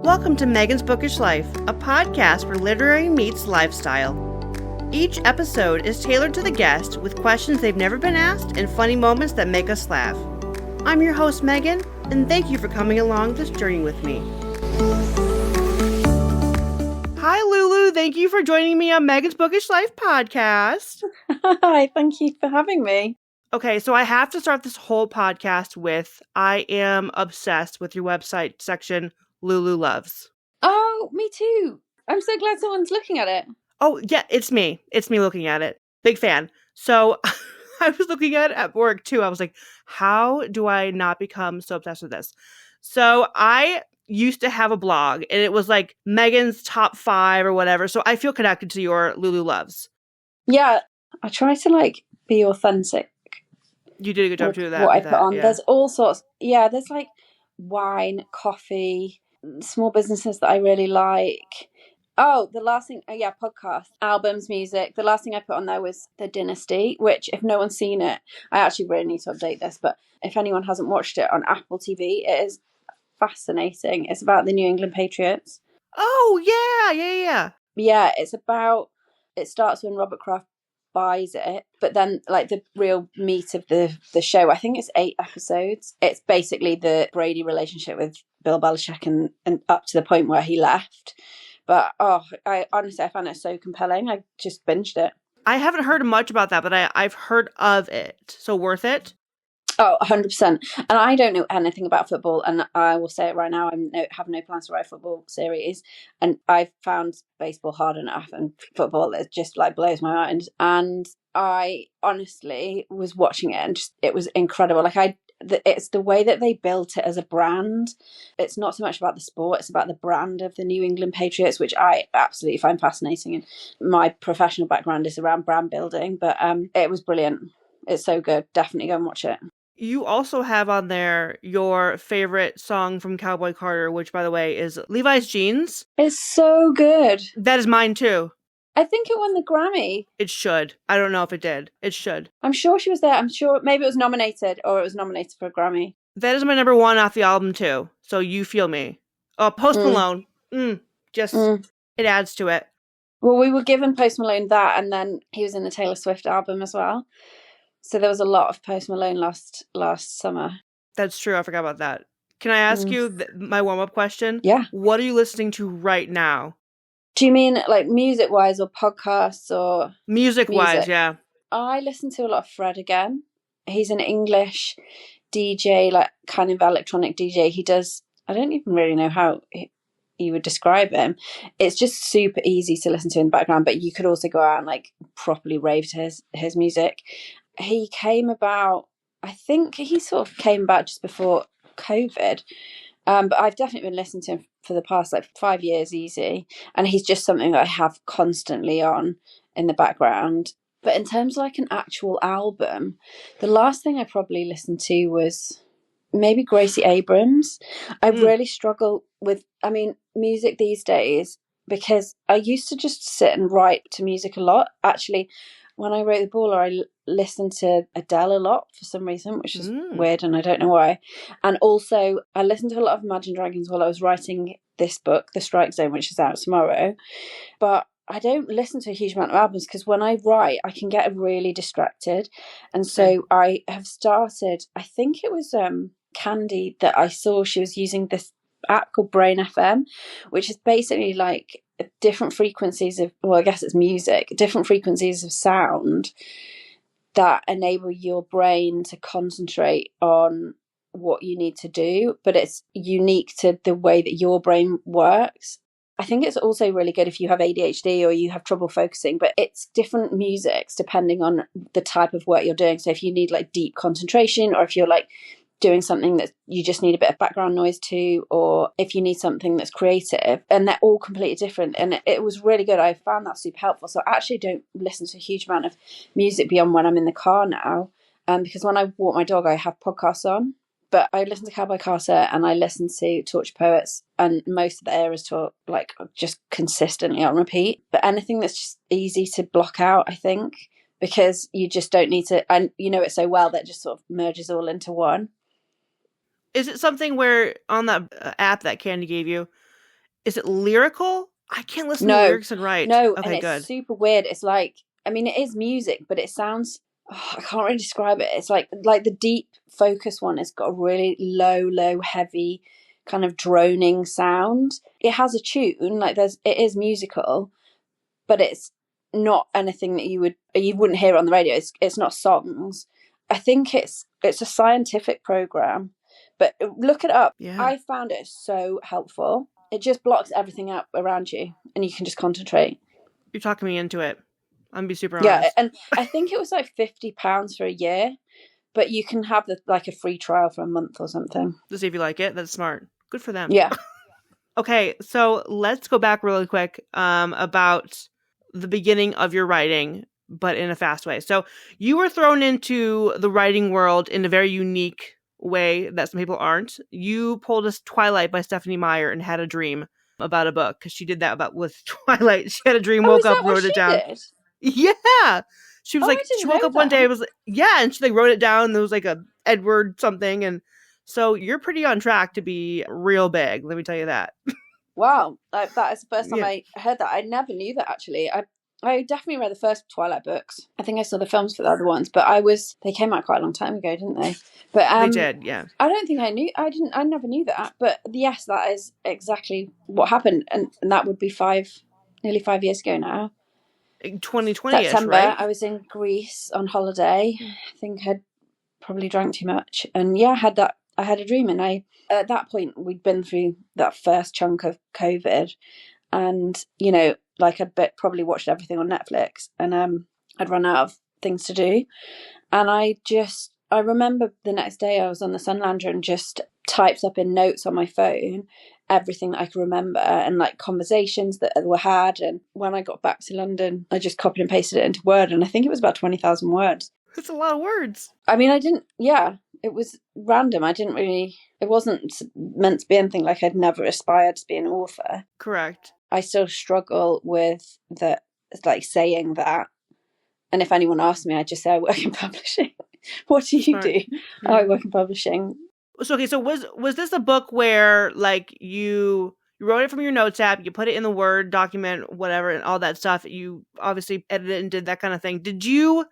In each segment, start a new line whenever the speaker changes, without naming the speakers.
Welcome to Megan's Bookish Life, a podcast where literary meets lifestyle. Each episode is tailored to the guest with questions they've never been asked and funny moments that make us laugh. I'm your host, Megan, and thank you for coming along this journey with me. Hi, Lulu. Thank you for joining me on Megan's Bookish Life podcast.
Hi, thank you for having me.
Okay, so I have to start this whole podcast with, I am obsessed with your website section, Lulu Loves.
Oh, me too. I'm so glad someone's looking at it.
Oh, yeah, it's me. It's me looking at it. Big fan. So I was looking at work too. I was like, how do I not become so obsessed with this? So I used to have a blog and it was like Megan's top 5 or whatever. So I feel connected to your Lulu Loves.
Yeah, I try to be authentic.
You did a good job too with that.
What I put on.
Yeah.
There's all sorts. Yeah, there's wine, coffee, small businesses that I really like. Oh, the last thing, podcast, albums, music. The last thing I put on there was The Dynasty, which if no one's seen it, I actually really need to update this, but if anyone hasn't watched it on Apple TV, it is fascinating. It's about the New England Patriots.
Oh, yeah.
Yeah, it starts when Robert Kraft buys it, but then the real meat of the show, I think it's 8 episodes. It's basically the Brady relationship with Bill Belichick and up to the point where he left. But I honestly found it so compelling. I just binged it.
I haven't heard much about that, but I've heard of it. So worth it?
Oh, 100%. And I don't know anything about football, and I will say it right now, I have no plans to write a football series. And I've found baseball hard enough, and football, it just blows my mind. And I honestly was watching it, and it was incredible. It's the way that they built it as a brand. It's not so much about the sport, it's about the brand of the New England Patriots, which I absolutely find fascinating. And my professional background is around brand building, but it was brilliant. It's so good. Definitely go and watch it.
You also have on there your favorite song from Cowboy Carter, which, by the way, is Levi's Jeans.
It's so good.
That is mine, too.
I think it won the Grammy.
It should. I don't know if it did. It should.
I'm sure she was there. I'm sure maybe it was nominated, or it was nominated for a Grammy.
That is my number 1 off the album, too. So you feel me. Oh, Post Malone. It adds to it.
Well, we were given Post Malone that, and then he was in the Taylor Swift album as well. So there was a lot of Post Malone last summer.
That's true. I forgot about that. Can I ask you my warm-up question?
Yeah.
What are you listening to right now?
Do you mean music-wise or podcasts or...
Music-wise, yeah. I
listen to a lot of Fred again. He's an English DJ, kind of electronic DJ. He does... I don't even really know how you would describe him. It's just super easy to listen to in the background, but you could also go out and properly rave to his music. He came about, I think he sort of came about just before COVID, but I've definitely been listening to him for the past 5 years easy, and he's just something that I have constantly on in the background. But in terms of an actual album, the last thing I probably listened to was maybe Gracie Abrams. I really struggle with, music these days, because I used to just sit and write to music a lot. Actually, when I wrote The Baller, I listened to Adele a lot for some reason, which is weird, and I don't know why. And also, I listened to a lot of Imagine Dragons while I was writing this book, The Strike Zone, which is out tomorrow. But I don't listen to a huge amount of albums, because when I write, I can get really distracted. And so I have started, I think it was Candy that I saw, she was using this app called Brain FM, which is basically different frequencies of, well, I guess it's music, different frequencies of sound that enable your brain to concentrate on what you need to do, but it's unique to the way that your brain works. I think it's also really good if you have ADHD or you have trouble focusing, but it's different musics depending on the type of work you're doing. So if you need deep concentration, or if you're doing something that you just need a bit of background noise to, or if you need something that's creative, and they're all completely different. And it was really good. I found that super helpful. So I actually don't listen to a huge amount of music beyond when I'm in the car now, because when I walk my dog, I have podcasts on. But I listen to Cowboy Carter and I listen to Torture Poets, and most of the eras talk just consistently on repeat. But anything that's just easy to block out, I think, because you just don't need to, and you know it so well that it just sort of merges all into one.
Is it something where on that app that Candy gave you, Is it lyrical? I can't listen to
No,
lyrics and write.
no, and
Okay,
it's
good.
super weird. It's like, I mean, it is music, but it sounds, I can't really describe it. It's like the deep focus one has got a really low, heavy kind of droning sound. It has a tune, like it is musical, but it's not anything that you wouldn't hear on the radio. It's not songs. I think it's a scientific program, but look it up.
Yeah.
I found it so helpful. It just blocks everything out around you and you can just concentrate.
You're talking me into it. I'm gonna be super
Yeah,
honest.
and I think it was like £50 for a year, but you can have like a free trial for a month or something.
To see if you like it. That's smart. Good for them.
Yeah.
Okay, so let's go back really quick about the beginning of your writing, but in a fast way. So you were thrown into the writing world in a very unique way that some people aren't. You pulled us Twilight by Stephanie Meyer and had a dream about a book, because she did that with Twilight. She had a dream, woke up, wrote it down.
Did?
Yeah. She was
I didn't
she woke
know
up one
that.
day, it was and she wrote it down, and there was a Edward something, and so you're pretty on track to be real big, let me tell you that.
Wow, that is the first time I heard that. I never knew that, actually. I definitely read the first Twilight books. I think I saw the films for the other ones, but they came out quite a long time ago, didn't they? But
they did, yeah.
I don't think I never knew that. But yes, that is exactly what happened, and that would be nearly 5 years ago now.
2020-ish,
September,
right?
I was in Greece on holiday. I think I'd probably drank too much, and yeah, I had a dream, and at that point we'd been through that first chunk of COVID, and I'd probably watched everything on Netflix, and I'd run out of things to do, and I remember the next day I was on the sun lounger and just typed up in notes on my phone everything that I could remember, and conversations that were had. And when I got back to London, I just copied and pasted it into Word, and I think it was about 20,000 words.
That's a lot of words.
I mean, it was random. it wasn't meant to be anything. Like, I'd never aspired to be an author.
Correct.
I still struggle with saying that. And if anyone asks me, I just say I work in publishing. What do you do?
Yeah.
I work in publishing.
So, okay, so was this a book where you wrote it from your notes app, you put it in the Word document, whatever, and all that stuff, you obviously edited it and did that kind of thing. Did you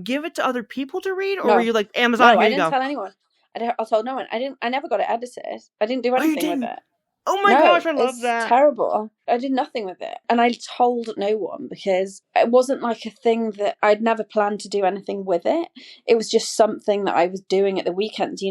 give it to other people to read, or
No.
were you like, Amazon,
no,
here
I
you
didn't
go?
tell anyone. I told no one. I never got it edited. I didn't do anything with it.
Oh my gosh, I love that.
It's terrible. I did nothing with it. And I told no one, because it wasn't like a thing that I'd never planned to do anything with it. It was just something that I was doing at the weekends.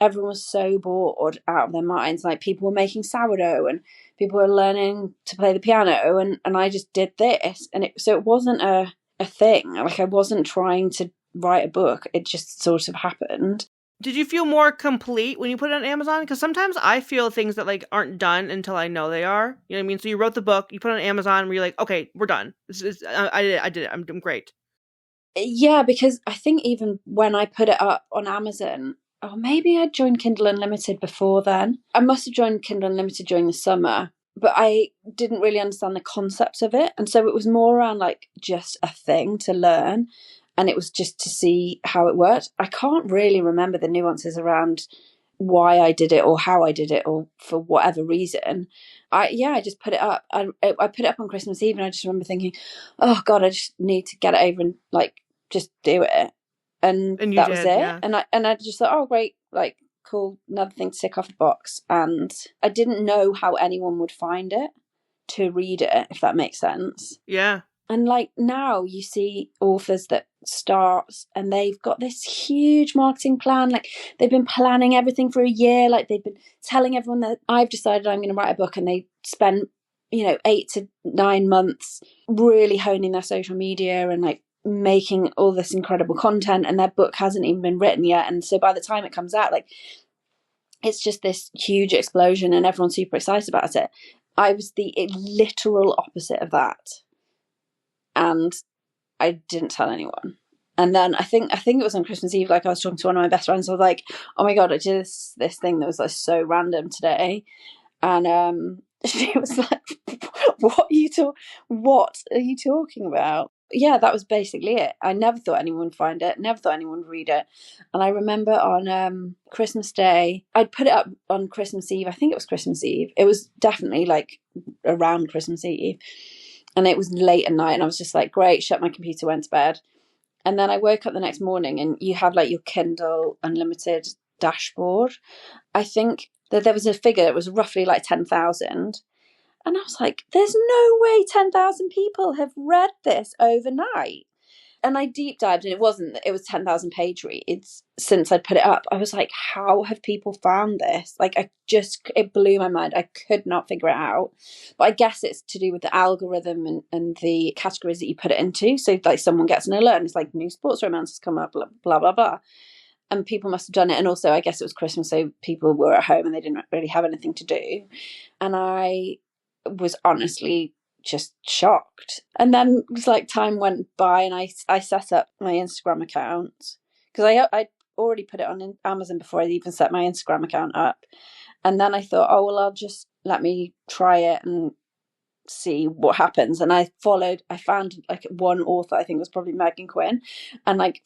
Everyone was so bored out of their minds. Like, people were making sourdough and people were learning to play the piano, and I just did this. And so it wasn't a thing. Like, I wasn't trying to write a book. It just sort of happened.
Did you feel more complete when you put it on Amazon? Because sometimes I feel things that aren't done until I know they are. You know what I mean? So you wrote the book, you put it on Amazon, where you're like, okay, we're done. I did it. I'm great.
Yeah, because I think even when I put it up on Amazon, maybe I'd joined Kindle Unlimited before then. I must have joined Kindle Unlimited during the summer, but I didn't really understand the concept of it. And so it was more around just a thing to learn. And it was just to see how it worked. I can't really remember the nuances around why I did it or how I did it, or for whatever reason. I just put it up. I put it up on Christmas Eve, and I just remember thinking, oh God, I just need to get it over and just do it. And that was it.
Yeah.
And I just thought, oh great, cool, another thing to tick off the box. And I didn't know how anyone would find it to read it, if that makes sense.
Yeah.
And now you see authors that start and they've got this huge marketing plan. They've been planning everything for a year. They've been telling everyone that I've decided I'm going to write a book, and they spend 8 to 9 months really honing their social media and making all this incredible content, and their book hasn't even been written yet. And so by the time it comes out, it's just this huge explosion and everyone's super excited about it. I was the literal opposite of that. And I didn't tell anyone. And then I think it was on Christmas Eve, I was talking to one of my best friends. I was like, oh my God, I did this thing that was so random today. And she was like, what are you talking about? Yeah, that was basically it. I never thought anyone would find it, never thought anyone would read it. And I remember on Christmas Day, I'd put it up on Christmas Eve. I think it was Christmas Eve. It was definitely like around Christmas Eve. And it was late at night, and I was just like, great, shut my computer, went to bed. And then I woke up the next morning, and you have like your Kindle Unlimited dashboard. I think that there was a figure that was roughly like 10,000. And I was like, there's no way 10,000 people have read this overnight. And I deep dived, and it was 10,000 page reads since I'd put it up. I was like, how have people found this? Like, it blew my mind. I could not figure it out. But I guess it's to do with the algorithm and the categories that you put it into. So like someone gets an alert and it's like new sports romance has come up, blah, blah, blah, blah. And people must have done it. And also I guess it was Christmas, so people were at home and they didn't really have anything to do. And I was honestly just shocked. And then it was like time went by, and I set up my Instagram account, because I already put it on Amazon before I even set my Instagram account up. And then I thought, oh well, I'll just let me try it and see what happens. And I found like one author, I think it was probably Megan Quinn, and like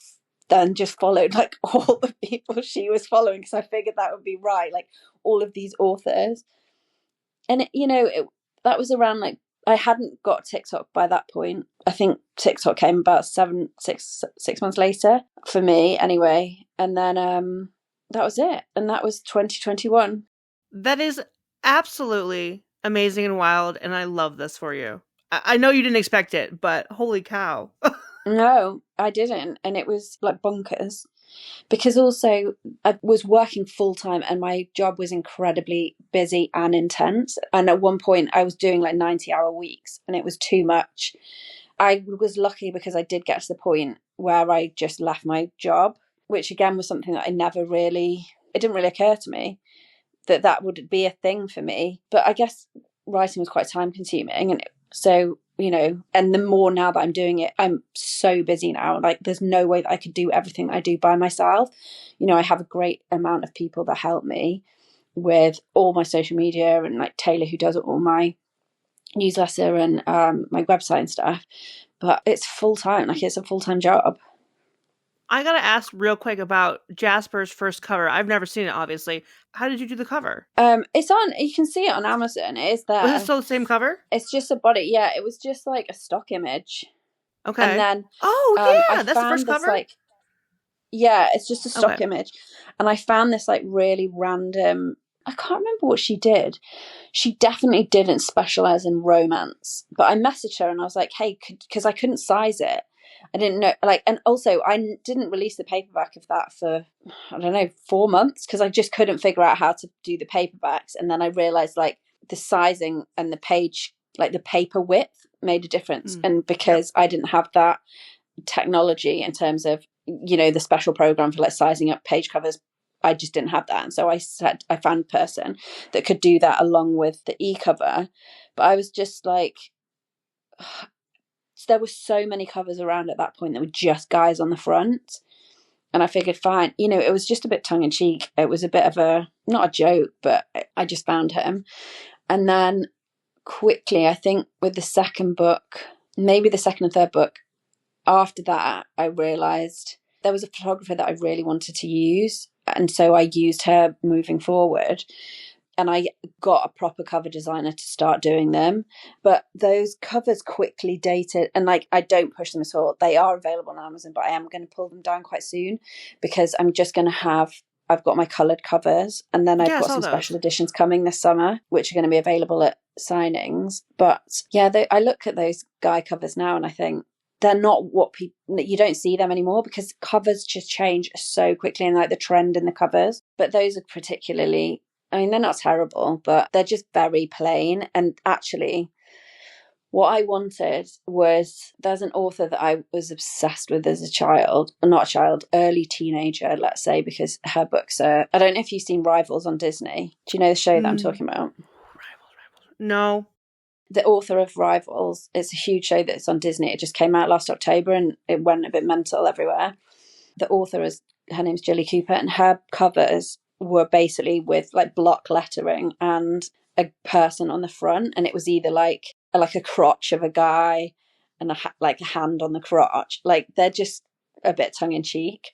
then just followed like all the people she was following, because I figured that would be right, like all of these authors. And that was around like, I hadn't got TikTok by that point. I think TikTok came about 6 months later for me anyway. And then that was it. And that was 2021.
That is absolutely amazing and wild. And I love this for you. I know you didn't expect it, but holy cow.
No, I didn't. And it was like bonkers. Because also I was working full time, and my job was incredibly busy and intense. And at one point I was doing like 90-hour weeks, and it was too much. I was lucky because I did get to the point where I just left my job, which again was something that it didn't really occur to me that would be a thing for me. But I guess writing was quite time consuming. And so, and the more now that I'm doing it, I'm so busy now. Like there's no way that I could do everything that I do by myself. I have a great amount of people that help me with all my social media, and like Taylor, who does all my newsletter and my website and stuff. But it's full time. Like it's a full-time job.
I gotta ask real quick about Jasper's first cover. I've never seen it, obviously. How did you do the cover?
You can see it on Amazon. It is there.
Was it still the same cover?
It's just a body. Yeah, it was just like a stock image.
Okay.
And then
that's the first cover?
Yeah, it's just a stock image. And I found this like really random, I can't remember what she did. She definitely didn't specialize in romance. But I messaged her and I was like, hey, because I couldn't size it. I didn't know, and also I didn't release the paperback of that for, I don't know, 4 months, because I just couldn't figure out how to do the paperbacks. And then I realized like the sizing and the page, like the paper width made a difference. And because I didn't have that technology in terms of, the special program for like sizing up page covers, I just didn't have that. And so I found a person that could do that along with the e-cover. But I was just like, there were so many covers around at that point that were just guys on the front. And I figured, fine, it was just a bit tongue in cheek. It was a bit of not a joke, but I just found him. And then quickly, I think with the second book, maybe the second and third book, after that, I realised there was a photographer that I really wanted to use. And so I used her moving forward. And I got a proper cover designer to start doing them. But those covers quickly dated. And like, I don't push them at all. They are available on Amazon, but I am going to pull them down quite soon, because I'm just going to I've got my coloured covers. And then I've got some special editions coming this summer, which are going to be available at signings. But yeah, I look at those guy covers now and I think, they're not what you don't see them anymore, because covers just change so quickly, and like the trend in the covers. But those are particularly, I mean, they're not terrible, but they're just very plain. And actually, what I wanted was, there's an author that I was obsessed with as a child, not a child, early teenager, let's say, because her books are, I don't know if you've seen Rivals on Disney. Do you know the show that I'm talking about?
Rivals. No.
The author of Rivals, it's a huge show that's on Disney. It just came out last October and it went a bit mental everywhere. The author her name's Jilly Cooper, and her covers were basically with like block lettering and a person on the front, and it was either like a crotch of a guy, and like a hand on the crotch. Like they're just a bit tongue in cheek.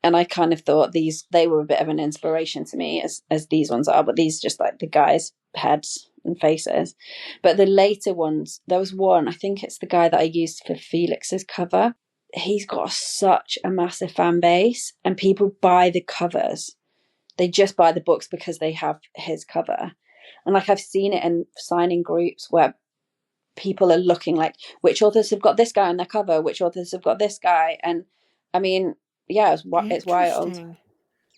And I kind of thought they were a bit of an inspiration to me as these ones are, but these just like the guys' heads and faces. But the later ones, there was one, I think it's the guy that I used for Felix's cover. He's got such a massive fan base, and people buy the covers. They just buy the books because they have his cover. And like I've seen it in signing groups where people are looking like, which authors have got this guy on their cover, which authors have got this guy. And I mean, yeah, it's wild.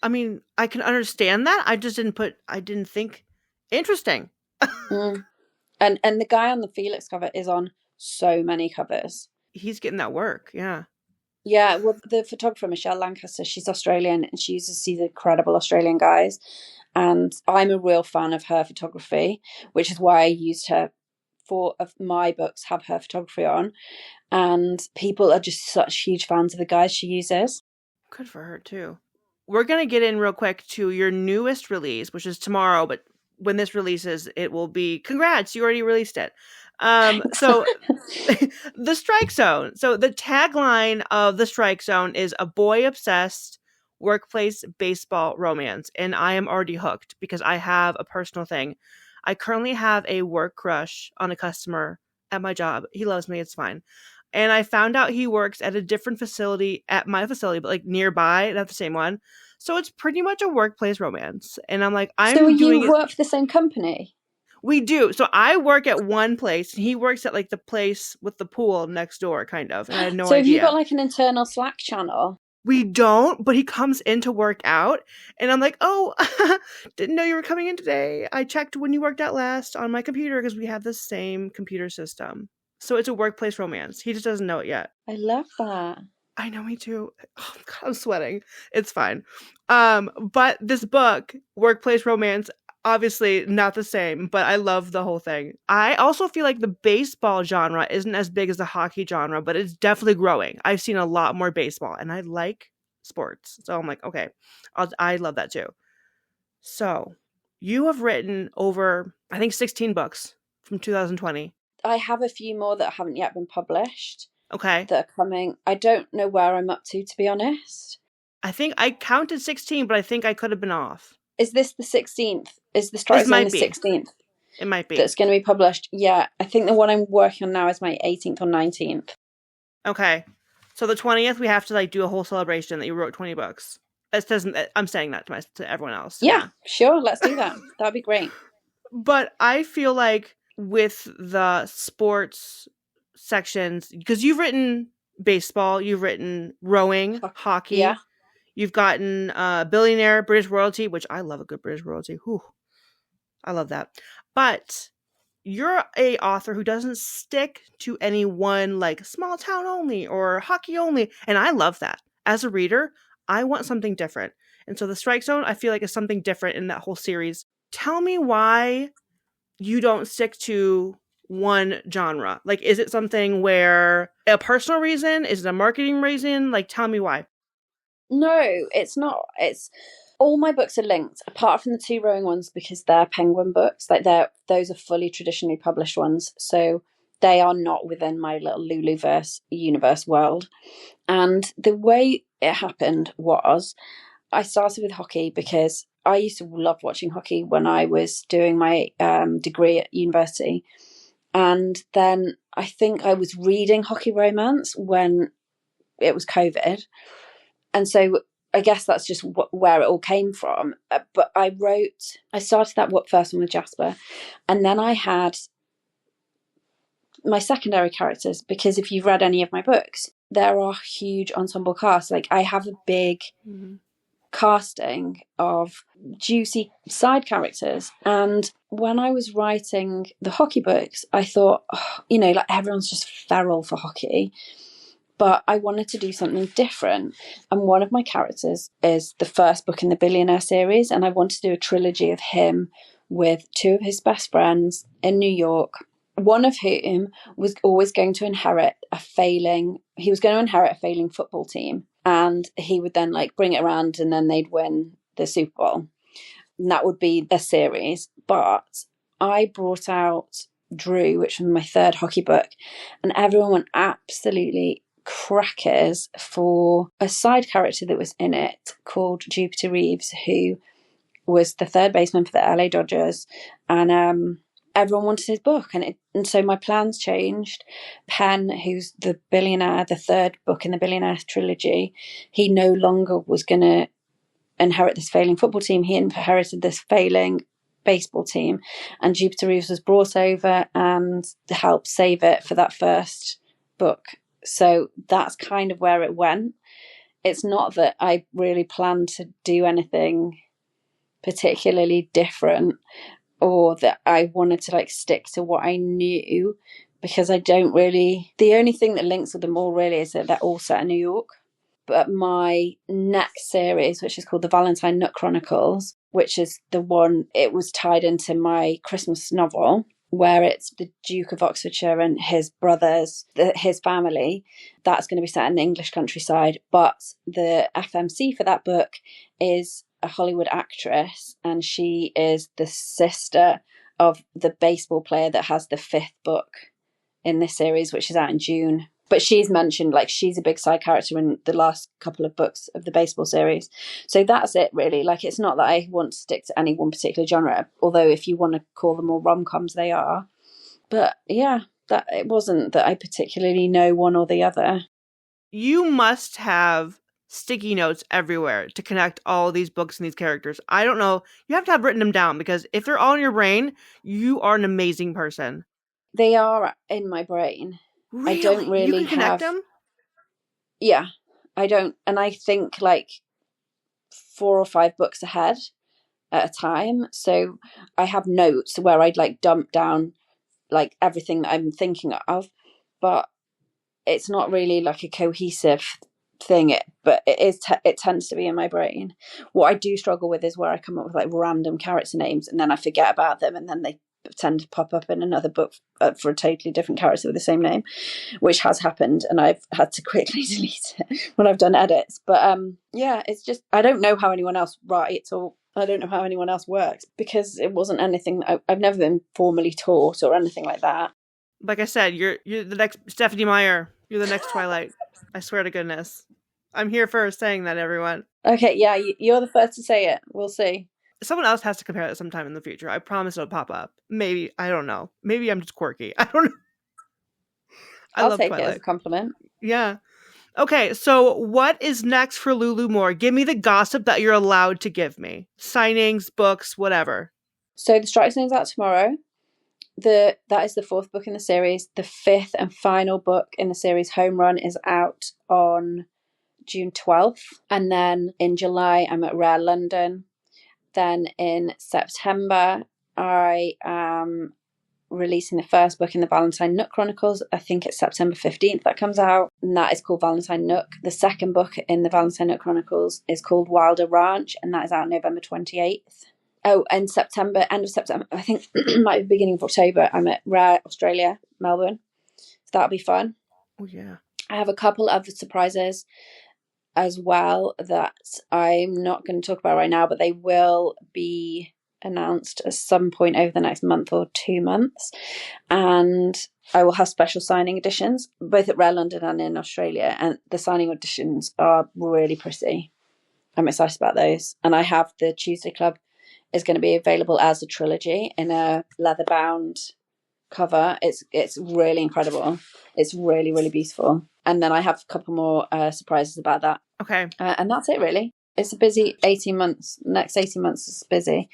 I mean, I can understand that. I didn't think interesting.
And the guy on the Felix cover is on so many covers.
He's getting that work, yeah.
Yeah, well, the photographer, Michelle Lancaster, she's Australian, and she uses these incredible Australian guys. And I'm a real fan of her photography, which is why I used her for my books, have her photography on. And people are just such huge fans of the guys she uses.
Good for her, too. We're going to get in real quick to your newest release, which is tomorrow, but when this releases, it will be, congrats, you already released it. So The Strike Zone. So the tagline of The Strike Zone is a boy-obsessed workplace baseball romance. And I am already hooked because I have a personal thing. I currently have a work crush on a customer at my job. He loves me. It's fine. And I found out he works at a different facility at my facility, but like nearby, not the same one. So it's pretty much a workplace romance. And I'm like,
So you work for the same company?
We do. So I work at one place, and he works at like the place with the pool next door, kind of. And I had no idea.
So have you got like an internal Slack channel?
We don't, but he comes in to work out, and I'm like, oh, didn't know you were coming in today. I checked when you worked out last on my computer because we have the same computer system. So it's a workplace romance. He just doesn't know it yet.
I love that.
I know, me too. Oh, God, I'm sweating. It's fine. But this book, Workplace Romance, obviously not the same, but I love the whole thing. I also feel like the baseball genre isn't as big as the hockey genre, but it's definitely growing. I've seen a lot more baseball, and I like sports. So I'm like, okay, I love that too. So you have written over, I think, 16 books from 2020.
I have a few more that haven't yet been published.
Okay.
That are coming. I don't know where I'm up to be honest.
I think I counted 16, but I think I could have been off.
Is this the 16th? Is the Strike Zone the 16th?
It might be.
That's going to be published. Yeah, I think the one I'm working on now is my 18th or 19th.
Okay. So the 20th, we have to like do a whole celebration that you wrote 20 books. I'm saying that to everyone else.
Yeah, sure. Let's do that. That'd be great.
But I feel like with the sports sections, because you've written baseball, you've written rowing, hockey.
Yeah.
You've gotten billionaire, British royalty, which I love a good British royalty. Whew. I love that. But you're a author who doesn't stick to any one like small town only or hockey only. And I love that. As a reader, I want something different. And so The Strike Zone, I feel like, is something different in that whole series. Tell me why you don't stick to one genre. Like, is it something where a personal reason? Is it a marketing reason? Like, tell me why.
No, it's not. It's all my books are linked, apart from the two rowing ones, because they're Penguin books. Like those are fully traditionally published ones, so they are not within my little Luluverse universe world. And the way it happened was, I started with hockey because I used to love watching hockey when I was doing my degree at university. And then I think I was reading hockey romance when it was COVID. And so I guess that's just where it all came from. But I started that first one with Jasper. And then I had my secondary characters, because if you've read any of my books, there are huge ensemble casts. Like I have a big casting of juicy side characters. And when I was writing the hockey books, I thought, like everyone's just feral for hockey. But I wanted to do something different. And one of my characters is the first book in the Billionaire series. And I wanted to do a trilogy of him with two of his best friends in New York, one of whom was always going to inherit a failing football team. And he would then like bring it around, and then they'd win the Super Bowl. And that would be a series. But I brought out Drew, which was my third hockey book, and everyone went absolutely crackers for a side character that was in it called Jupiter Reeves, who was the third baseman for the LA Dodgers, and everyone wanted his book, and so my plans changed. Penn, who's the billionaire, the third book in the billionaire trilogy, he no longer was going to inherit this failing football team. He inherited this failing baseball team, and Jupiter Reeves was brought over and helped save it for that first book. So that's kind of where it went. It's not that I really planned to do anything particularly different, or that I wanted to like stick to what I knew, because I don't really, the only thing that links with them all really is that they're all set in New York. But my next series, which is called the Valentine Nook Chronicles, which is the one, it was tied into my Christmas novel, where it's the Duke of Oxfordshire and his brothers, his family. That's going to be set in the English countryside. But the FMC for that book is a Hollywood actress, and she is the sister of the baseball player that has the fifth book in this series, which is out in June. But she's mentioned, like, she's a big side character in the last couple of books of the baseball series. So that's it, really. Like, it's not that I want to stick to any one particular genre, although if you want to call them all rom-coms, they are. But yeah, that it wasn't that I particularly know one or the other.
You must have sticky notes everywhere to connect all these books and these characters. I don't know. You have to have written them down, because if they're all in your brain, you are an amazing person.
They are in my brain.
Really?
I don't really
you can connect them?
Yeah, I don't. And I think like 4 or 5 books ahead at a time. So I have notes where I'd like dump down like everything that I'm thinking of, but it's not really like a cohesive thing. But it is. It tends to be in my brain. What I do struggle with is where I come up with like random character names and then I forget about them, and then they tend to pop up in another book for a totally different character with the same name, which has happened, and I've had to quickly delete it when I've done edits. But yeah, it's just I don't know how anyone else writes, or I don't know how anyone else works, because it wasn't anything I've never been formally taught or anything like that.
Like I said, you're the next Stephanie Meyer. You're the next Twilight. I swear to goodness. I'm here for saying that, everyone.
Okay, yeah, you're the first to say it. We'll see.
Someone else has to compare it sometime in the future. I promise it'll pop up. Maybe. I don't know. Maybe I'm just quirky. I don't know.
I'll take
Twilight.
it as a compliment.
Yeah. Okay, so what is next for Lulu Moore? Give me the gossip that you're allowed to give me. Signings, books, whatever.
So the Strike Zone's out tomorrow. That is the 4th book in the series. The 5th and final book in the series, Home Run, is out on June 12th. And then in July, I'm at Rare London. Then in September, I am releasing the first book in the Valentine Nook Chronicles. I think it's September 15th that comes out, and that is called Valentine Nook. The second book in the Valentine Nook Chronicles is called Wilder Ranch, and that is out November 28th. Oh, and September, end of September, I think might be beginning of October, I'm at Rare Australia, Melbourne. So that'll be fun.
Oh, yeah.
I have a couple other surprises as well that I'm not going to talk about right now, but they will be announced at some point over the next month or 2 months. And I will have special signing editions, both at Rare London and in Australia. And the signing editions are really pretty. I'm excited about those. And I have the Tuesday Club is going to be available as a trilogy in a leather-bound cover. It's really incredible. It's really, really beautiful. And then I have a couple more surprises about that.
Okay.
And that's it, really. It's a busy 18 months. Next 18 months is busy.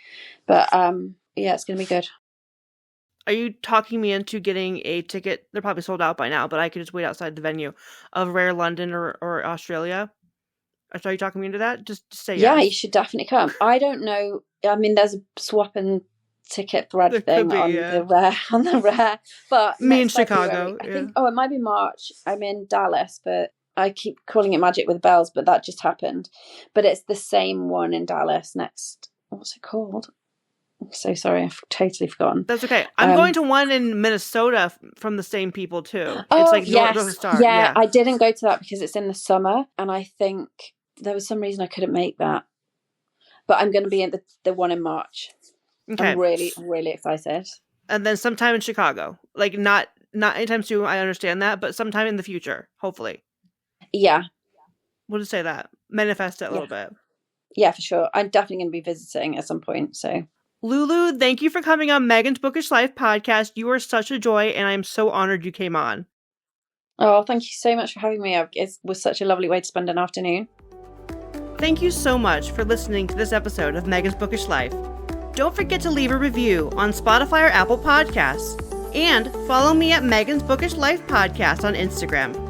But yeah, it's going to be good.
Are you talking me into getting a ticket? They're probably sold out by now, but I could just wait outside the venue of Rare London or Australia. Are you talking me into that? Just say yes.
Yeah, you should definitely come. I don't know. I mean, there's a swap and ticket thread thing on the Rare. But
me in Chicago.
I think. Oh, it might be March. I'm in Dallas, but I keep calling it Magic with Bells, but that just happened. But it's the same one in Dallas next. What's it called? I'm so sorry, I've totally forgotten.
That's okay. I'm going to one in Minnesota from the same people too.
Oh,
it's like
yes.
North Star.
Yeah, I didn't go to that because it's in the summer, and I think there was some reason I couldn't make that. But I'm going to be in the one in March. Okay. I'm really, really excited.
and then sometime in Chicago. Like not anytime soon, I understand that, but sometime in the future, hopefully.
Yeah.
We'll just say that. Manifest it a little bit.
Yeah, for sure. I'm definitely going to be visiting at some point, so.
Lulu, thank you for coming on Megan's Bookish Life podcast. You are such a joy, and I'm so honored you came on.
Oh, thank you so much for having me. It was such a lovely way to spend an afternoon.
Thank you so much for listening to this episode of Megan's Bookish Life. Don't forget to leave a review on Spotify or Apple Podcasts. And follow me at Megan's Bookish Life Podcast on Instagram.